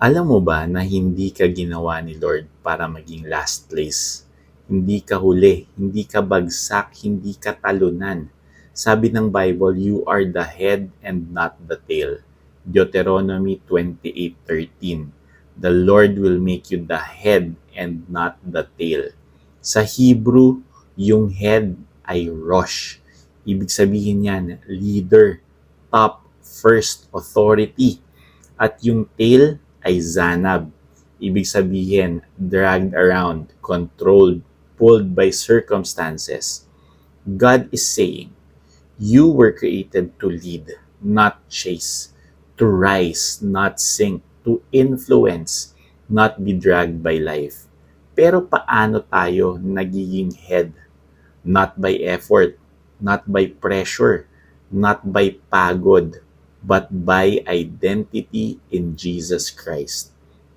Alam mo ba na hindi ka ginawa ni Lord para maging last place? Hindi ka huli, hindi ka bagsak, hindi ka talunan. Sabi ng Bible, you are the head and not the tail. Deuteronomy 28:13. The Lord will make you the head and not the tail. Sa Hebrew, yung head ay Rosh. Ibig sabihin yan, leader, top, first authority. At yung tail ay zanab. Ibig sabihin, dragged around, controlled, pulled by circumstances. God is saying, you were created to lead, not chase, to rise, not sink, to influence, not be dragged by life. Pero paano tayo nagiging head? Not by effort, not by pressure, not by pagod, but by identity in Jesus Christ.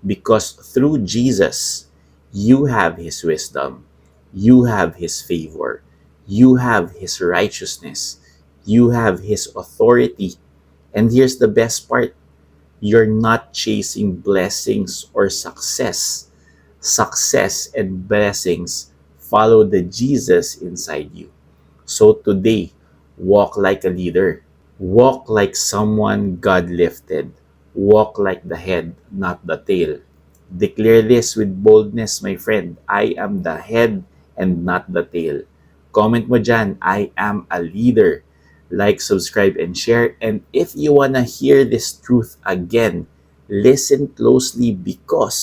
Because through Jesus, you have His wisdom, you have His favor, you have His righteousness, you have His authority. And here's the best part, you're not chasing blessings or success. Success and blessings follow the Jesus inside you. So today, walk like a leader. Walk like someone God lifted. Walk like the head, not the tail. Declare this with boldness, my friend. I am the head and not the tail. Comment mo dyan, I am a leader. Like, subscribe, and share. And if you wanna hear this truth again, listen closely because